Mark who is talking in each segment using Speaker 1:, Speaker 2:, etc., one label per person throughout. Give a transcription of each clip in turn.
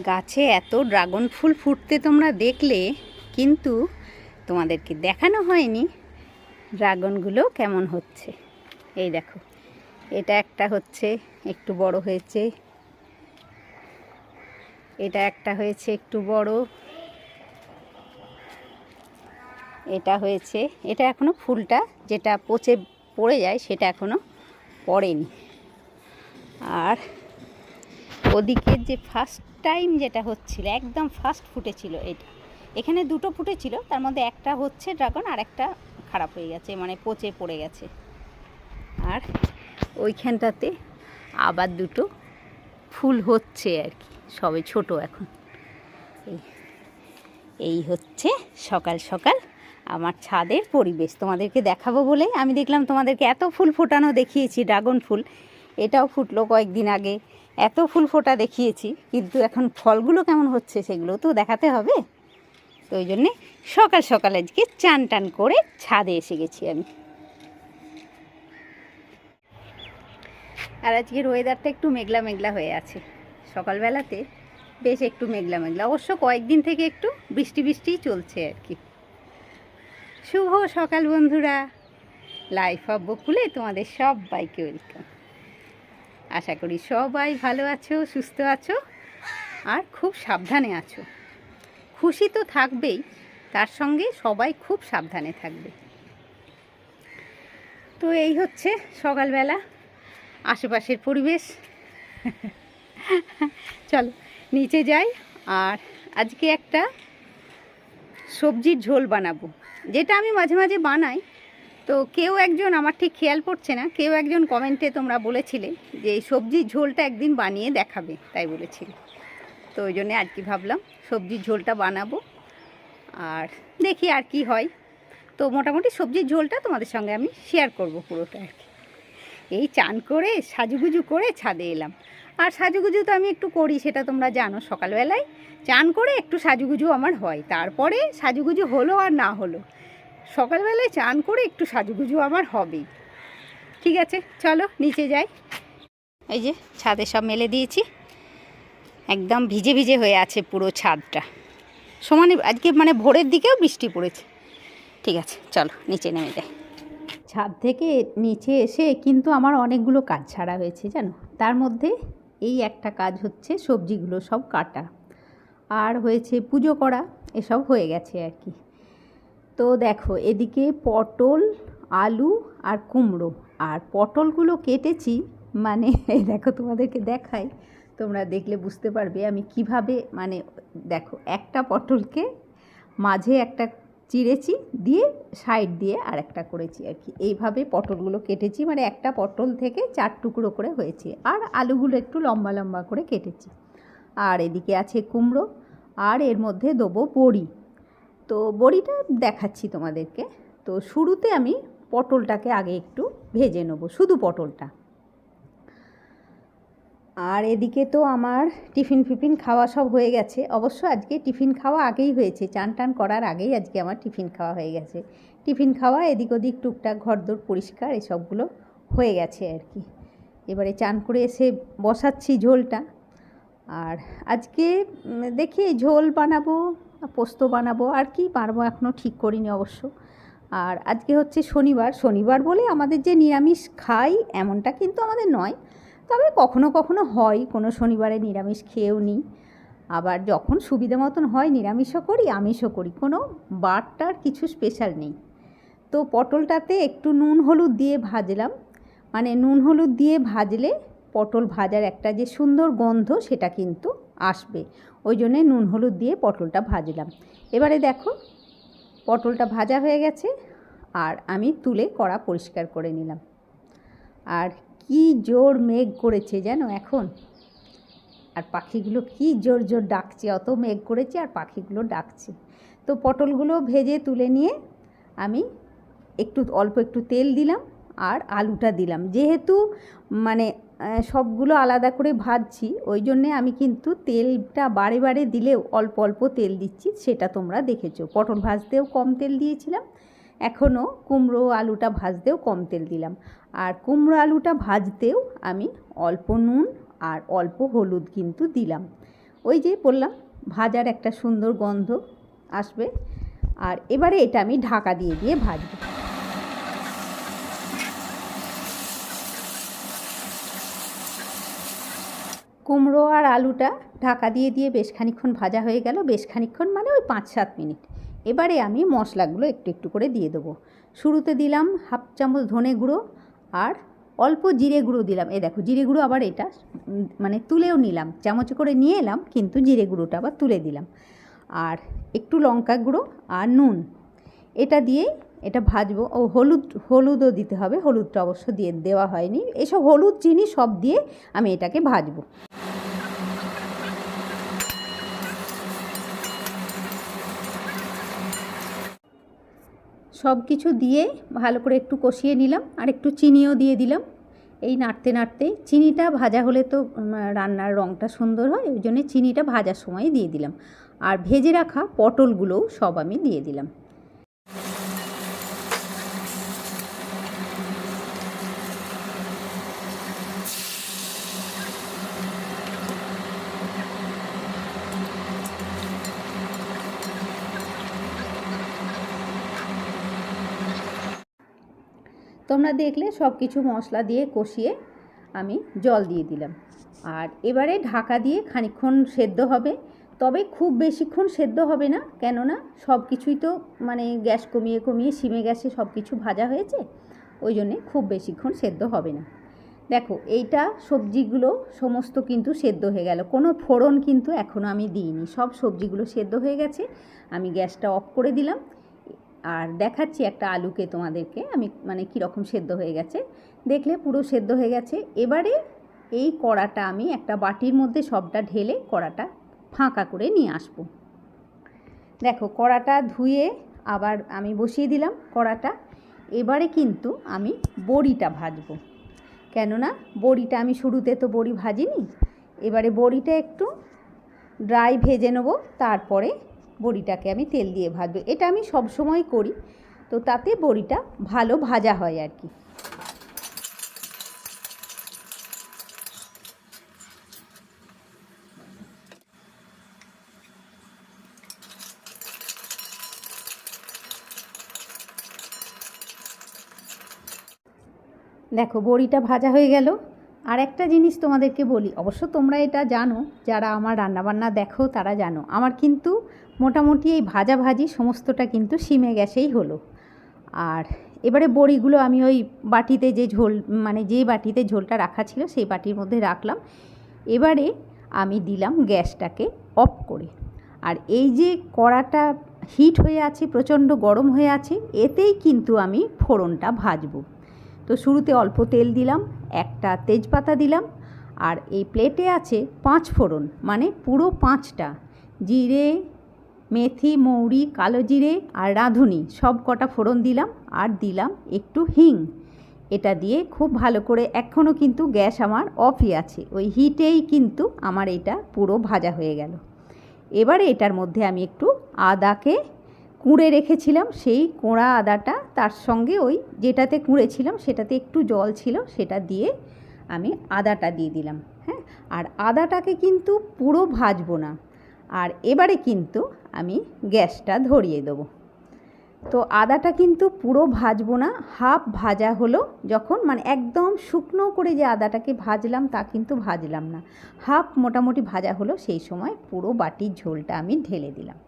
Speaker 1: গাছে এত ড্রাগন ফুল ফুটতে তোমরা দেখলে, কিন্তু তোমাদেরকে দেখানো হয়নি ড্রাগনগুলো কেমন হচ্ছে। এই দেখো, এটা একটা হচ্ছে একটু বড় হয়েছে, এটা একটা হয়েছে একটু বড়, এটা হয়েছে, এটা এখনো ফুলটা যেটা পচে পড়ে যায় সেটা এখনো পড়েনি। আর ওদিকের যে ফার্স্ট টাইম যেটা হচ্ছিল, একদম ফার্স্ট ফুটেছিল, এটা এখানে দুটো ফুটেছিল, তার মধ্যে একটা হচ্ছে ড্রাগন আর একটা খারাপ হয়ে গেছে, মানে পচে পড়ে গেছে। আর ওইখানটাতে আবার দুটো ফুল হচ্ছে আর কি, সবে ছোট এখন। এই হচ্ছে সকাল সকাল আমার ছাদের পরিবেশ। তোমাদেরকে দেখাবো বলে আমি দেখলাম তোমাদেরকে এত ফুল ফোটানো দেখিয়েছি, ড্রাগন ফুল এটাও ফুটলো কয়েকদিন আগে, এত ফুল ফোটা দেখিয়েছি, কিন্তু এখন ফলগুলো কেমন হচ্ছে সেগুলো তো দেখাতে হবে। তো ওই জন্যে সকাল সকাল আজকে চান টান করে ছাদে এসে গেছি আমি। আর আজকের ওয়েদারটা একটু মেঘলা মেঘলা হয়ে আছে, সকালবেলাতে বেশ একটু মেঘলা মেঘলা, অবশ্য কয়েকদিন থেকে একটু বৃষ্টি বৃষ্টিই চলছে আর কি। শুভ সকাল বন্ধুরা, লাইফ অফ বকুলে তোমাদের সবাইকে ওয়েলকাম। আশা করি সবাই ভালো আছো, সুস্থ আছো আর খুব সাবধানে আছো। খুশি তো থাকবেই, তার সঙ্গে সবাই খুব সাবধানে থাকবে। তো এই হচ্ছে সকালবেলা আশেপাশের পরিবেশ। চলো নিচে যাই। আর আজকে একটা সবজির ঝোল বানাবো, যেটা আমি মাঝে মাঝে বানাই। তো কেউ একজন, আমার ঠিক খেয়াল পড়ছে না, কেউ একজন কমেন্টে তোমরা বলেছিলে যে এই সবজির ঝোলটা একদিন বানিয়ে দেখাবে, তাই বলেছিলে। তো ওই জন্যে আজকে ভাবলাম সবজির ঝোলটা বানাবো, আর দেখি আর কি হয়। তো মোটামুটি সবজির ঝোলটা তোমাদের সঙ্গে আমি শেয়ার করব পুরোটা আর কি। এই চান করে সাজুগুজু করে ছাদে এলাম। আর সাজুগুজু তো আমি একটু করি, সেটা তোমরা জানো। সকালবেলায় চান করে একটু সাজুগুজু আমার হয়, তারপরে সাজুগুজু হলো আর না হলো, সকালবেলায় চান করে একটু সাজুগুজু আমার হবেই। ঠিক আছে, চলো নিচে যাই। এই যে ছাদে সব মেলে দিয়েছি, একদম ভিজে ভিজে হয়ে আছে পুরো ছাদটা সমানে। আজকে মানে ভোরের দিকেও বৃষ্টি পড়েছে। ঠিক আছে, চলো নিচে নেমে যাই। ছাদ থেকে নিচে এসে কিন্তু আমার অনেকগুলো কাজ ছাড়া হয়েছে জানো। তার মধ্যে এই একটা কাজ হচ্ছে সবজিগুলো সব কাটা, আর হয়েছে পুজো করা, এসব হয়ে গেছে আর কি। তো দেখো, এদিকে পটল, আলু আর কুমড়ো, আর পটলগুলো কেটেছি, মানে এই দেখো তোমাদেরকে দেখাই, তোমরা দেখলে বুঝতে পারবে আমি কিভাবে, মানে দেখো একটা পটলকে মাঝে একটা চিড়েছি, দিয়ে সাইড দিয়ে আর একটা করেছি আর কি। এইভাবে পটলগুলো কেটেছি, মানে একটা পটল থেকে 4 টুকরো করে হয়েছে। আর আলুগুলো একটু লম্বা লম্বা করে কেটেছি। আর এদিকে আছে কুমড়ো, আর এর মধ্যে দেবো বড়ি। তো বড়িটা দেখাচ্ছি তোমাদেরকে। তো শুরুতে আমি পটলটাকে আগে একটু ভেজে নেব, শুধু পটলটা। আর এদিকে তো আমার টিফিন ফিফিন খাওয়া সব হয়ে গেছে। অবশ্য আজকে টিফিন খাওয়া আগেই হয়েছে, চান টান করার আগেই আজকে আমার টিফিন খাওয়া হয়ে গেছে। টিফিন খাওয়া, এদিক ওদিক টুকটাক ঘরদোর পরিষ্কার, এসবগুলো হয়ে গেছে আর কি। এবারে চান করে এসে বসাচ্ছি ঝোলটা। আর আজকে দেখি ঝোল বানাবো, পোস্ত বানাবো, আর কি পারবো এখনও ঠিক করিনি অবশ্য। আর আজকে হচ্ছে শনিবার, শনিবার বলে আমাদের যে নিরামিষ খাই এমনটা কিন্তু আমাদের নয়, তবে কখনো কখনো হয়, কোনো শনিবারে নিরামিষ খেয়েও নিই। আবার যখন সুবিধা মতন হয় নিরামিষও করি, আমিষও করি, কোনো বারটার কিছু স্পেশাল নেই। তো পটলটাতে একটু নুন হলুদ দিয়ে ভাজলাম, মানে নুন হলুদ দিয়ে ভাজলে পটল ভাজার একটা যে সুন্দর গন্ধ সেটা কিন্তু আসবে, ওই জন্যে নুন হলুদ দিয়ে পটলটা ভাজলাম। এবারে দেখো পটলটা ভাজা হয়ে গেছে, আর আমি তুলে কড়া পরিষ্কার করে নিলাম। আর কি জোর মেঘ করেছে জানো এখন, আর পাখিগুলো কি জোর জোর ডাকছে, অত মেঘ করেছে আর পাখিগুলো ডাকছে। তো পটলগুলো ভেজে তুলে নিয়ে আমি অল্প একটু তেল দিলাম, আর আলুটা দিলাম। যেহেতু মানে সবগুলো আলাদা করে ভাজছি, ওই জন্যে আমি কিন্তু তেলটা বারে বারে দিলেও অল্প অল্প তেল দিচ্ছি, সেটা তোমরা দেখেছো। পটল ভাজতেও কম তেল দিয়েছিলাম, এখনও কুমড়ো আলুটা ভাজতেও কম তেল দিলাম। আর কুমড়ো আলুটা ভাজতেও আমি অল্প নুন আর অল্প হলুদ কিন্তু দিলাম। ওই যে বললাম ভাজার একটা সুন্দর গন্ধ আসবে। আর এবারে এটা আমি ঢাকা দিয়ে দিয়ে ভাজবো। কুমড়ো আর আলুটা ঢাকা দিয়ে দিয়ে বেশ খানিকক্ষণ ভাজা হয়ে গেল, বেশ খানিকক্ষণ মানে ওই 5-7 মিনিট। এবারে আমি মশলাগুলো একটু একটু করে দিয়ে দেবো। শুরুতে দিলাম 1/2 চামচ ধনে গুঁড়ো আর অল্প জিরে গুঁড়ো দিলাম। এই দেখো জিরে গুঁড়ো আবার এটা মানে তুলেও নিলাম, চামচে করে নিয়ে এলাম, কিন্তু জিরে গুঁড়োটা আবার তুলে দিলাম। আর একটু লঙ্কা গুঁড়ো আর নুন, এটা দিয়ে এটা ভাজবো। ও হলুদও দিতে হবে, হলুদটা অবশ্য দেওয়া হয়নি। এসব হলুদ চিনি সব দিয়ে আমি এটাকে ভাজবো। সব কিছু দিয়ে ভালো করে একটু কষিয়ে নিলাম, আর একটু চিনিও দিয়ে দিলাম। এই নাড়তে নাড়তেই চিনিটা ভাজা হলে তো রান্নার রঙটা সুন্দর হয়, ওই জন্য চিনিটা ভাজার সময় দিয়ে দিলাম। আর ভেজে রাখা পটলগুলোও সব আমি দিয়ে দিলাম। তোমরা দেখলে সব কিছু মশলা দিয়ে কষিয়ে আমি জল দিয়ে দিলাম। আর এবারে ঢাকা দিয়ে খানিকক্ষণ সেদ্ধ হবে, তবে খুব বেশিক্ষণ সেদ্ধ হবে না, কেননা সব কিছুই তো মানে গ্যাস কমিয়ে কমিয়ে সিমে গ্যাসে সব কিছু ভাজা হয়েছে, ওই জন্যে খুব বেশিক্ষণ সেদ্ধ হবে না। দেখো এইটা সবজিগুলো সমস্ত কিন্তু সেদ্ধ হয়ে গেল, কোনো ফোড়ন কিন্তু এখনও আমি দিইনি, সব সবজিগুলো সেদ্ধ হয়ে গেছে। আমি গ্যাসটা অফ করে দিলাম। আর দেখাচ্ছি একটা আলুকে তোমাদেরকে আমি, মানে কীরকম সেদ্ধ হয়ে গেছে দেখলে, পুরো সেদ্ধ হয়ে গেছে। এবারে এই কড়াটা আমি একটা বাটির মধ্যে সবটা ঢেলে কড়াটা ফাঁকা করে নিয়ে আসবো। দেখো কড়াটা ধুয়ে আবার আমি বসিয়ে দিলাম কড়াটা। এবারে কিন্তু আমি বড়িটা ভাজবো, কেননা বড়িটা আমি শুরুতে তো বড়ি ভাজিনি। এবারে বড়িটা একটু ড্রাই ভেজে নেবো, তারপরে বড়িটাকে আমি তেল দিয়ে ভাজবো। এটা আমি সব সময় করি, তো তাতে বড়িটা ভালো ভাজা হয় আর কি। দেখো বড়িটা ভাজা হয়ে গেল। আর একটা জিনিস তোমাদেরকে বলি, অবশ্য তোমরা এটা জানো, যারা আমার রান্নাবান্না দেখো তারা জানো, আমার কিন্তু মোটামুটি এই ভাজাভাজি সমস্তটা কিন্তু সিমে গ্যাসেই হলো। আর এবারে বড়িগুলো আমি ওই বাটিতে যে ঝোল, মানে যে বাটিতে ঝোলটা রাখা ছিল সেই বাটির মধ্যে রাখলাম। এবারে আমি দিলাম গ্যাসটাকে অফ করে। আর এই যে কড়াটা হিট হয়ে আছে, প্রচণ্ড গরম হয়ে আছে, এতেই কিন্তু আমি ফোড়নটা ভাজবো। তো শুরুতে অল্প তেল দিলাম, একটা তেজপাতা দিলাম, আর এই প্লেটে আছে 5 ফোড়ন, মানে পুরো 5টা, জিরে, মেথি, মৌরি, কালো জিরে আর রাঁধুনি সব কটা ফোড়ন দিলাম, আর দিলাম একটু হিং। এটা দিয়ে খুব ভালো করে, এখনও কিন্তু গ্যাস আমার অফই আছে, ওই হিটেই কিন্তু আমার এটা পুরো ভাজা হয়ে গেল। এবারে এটার মধ্যে আমি একটু আদাকে কুঁড়ে রেখেছিলাম, সেই কোঁড়া আদাটা, তার সঙ্গে ওই যেটাতে কুঁড়েছিলাম সেটাতে একটু জল ছিল, সেটা দিয়ে আমি আদাটা দিয়ে দিলাম। হ্যাঁ, আর আদাটাকে কিন্তু পুরো ভাজবো না। আর এবারে কিন্তু আমি গ্যাসটা ধরিয়ে দেবো। তো আদাটা কিন্তু পুরো ভাজবো না, হাফ ভাজা হলো যখন, মানে একদম শুকনো করে যে আদাটাকে ভাজলাম তা কিন্তু ভাজলাম না, হাফ মোটামুটি ভাজা হলো, সেই সময় পুরো বাটির ঝোলটা আমি ঢেলে দিলাম।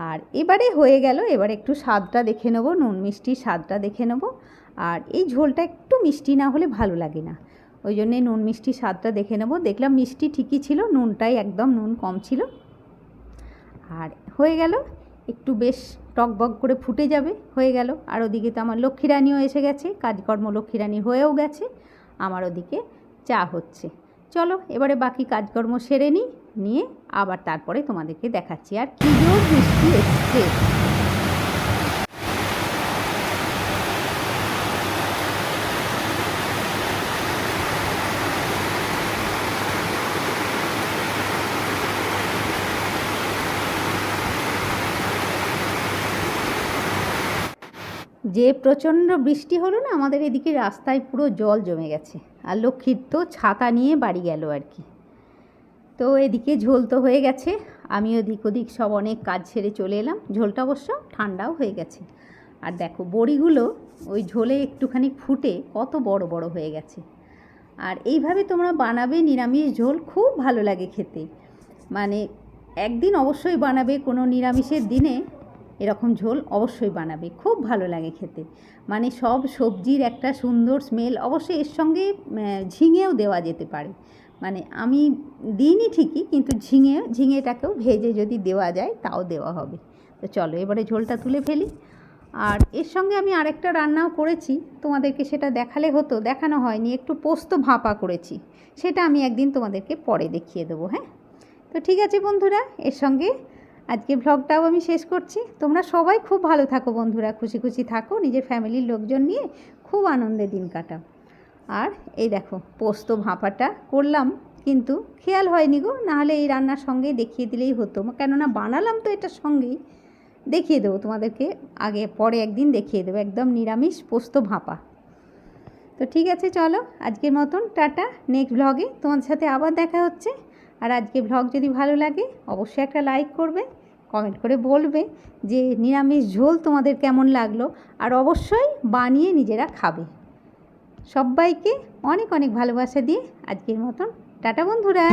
Speaker 1: আর এবারে হয়ে গেল। এবারে একটু স্বাদটা দেখে নেব, নুন মিষ্টির স্বাদটা দেখে নেব। আর এই ঝোলটা একটু মিষ্টি না হলে ভালো লাগে না, ওই জন্যে নুন মিষ্টির স্বাদটা দেখে নেব। দেখলাম মিষ্টি ঠিকই ছিল, নুনটাই একদম নুন কম ছিল। আর হয়ে গেল, একটু বেশ টকবক করে ফুটে যাবে, হয়ে গেল। আর ওদিকে তো আমার লক্ষ্মীরানীও এসে গেছে, কাজকর্ম লক্ষ্মীরানী হয়েও গেছে, আমার ওদিকে চা হচ্ছে। চলো এবারে বাকি কাজকর্ম সেরে নিয়ে আবার তারপরে তোমাদেরকে দেখাচ্ছি। আর কি জোর বৃষ্টি এসছে। যে প্রচণ্ড বৃষ্টি হলো না, আমাদের এদিকে রাস্তায় পুরো জল জমে গেছে, আর লক্ষ্মীর তো ছাতা নিয়ে বাড়ি গেল আর কি। তো এদিকে ঝোল তো হয়ে গেছে, আমি ওদিক ওদিক সব অনেক কাজ ছেড়ে চলে এলাম। ঝোলটা অবশ্য ঠান্ডাও হয়ে গেছে। আর দেখো বড়িগুলো ওই ঝোলে একটুখানি ফুটে কত বড় বড় হয়ে গেছে। আর এইভাবে তোমরা বানাবে নিরামিষ ঝোল, খুব ভালো লাগে খেতে। মানে একদিন অবশ্যই বানাবে, কোনো নিরামিষের দিনে এরকম ঝোল অবশ্যই বানাবে, খুব ভালো লাগে খেতে। মানে সব সবজির একটা সুন্দর স্মেল, অবশ্যই এর সঙ্গে ঝিঙেও দেওয়া যেতে পারে। মানে আমি দিইনি ঠিকই, কিন্তু ঝিঙেটাকেও ভেজে যদি দেওয়া যায় তাও দেওয়া হবে। তো চলো এবারে ঝোলটা তুলে ফেলি। আর এর সঙ্গে আমি আরেকটা রান্নাও করেছি, তোমাদেরকে সেটা দেখালে হতো, দেখানো হয়নি। একটু পোস্ত ভাপা করেছি, সেটা আমি একদিন তোমাদেরকে পরে দেখিয়ে দেবো। হ্যাঁ, তো ঠিক আছে বন্ধুরা, এর সঙ্গে আজকে ভ্লগটাও আমি শেষ করছি। তোমরা সবাই খুব ভালো থাকো বন্ধুরা, খুশি খুশি থাকো, নিজের ফ্যামিলির লোকজন নিয়ে খুব আনন্দে দিন কাটাও। আর এই দেখো পোস্ত ভাপাটা করলাম, কিন্তু খেয়াল হয়নি গো, নাহলে এই রান্নার সঙ্গেই দেখিয়ে দিলেই হতো। কেননা বানালাম তো এটার সঙ্গেই, দেখিয়ে দেবো তোমাদেরকে, আগে পরে একদিন দেখিয়ে দেবো, একদম নিরামিষ পোস্ত ভাপা। তো ঠিক আছে, চলো আজকের মতন টাটা। নেক্সট ভ্লগে তোমাদের সাথে আবার দেখা হচ্ছে। আর আজকে ভ্লগ যদি ভালো লাগে অবশ্যই একটা লাইক করবে, কমেন্ট করে বলবে যে নিরামিষ ঝোল তোমাদের কেমন লাগলো, আর অবশ্যই বানিয়ে নিজেরা খাবে। সবাইকে অনেক অনেক ভালোবাসা দিয়ে আজকের মতন টাটা বন্ধুরা।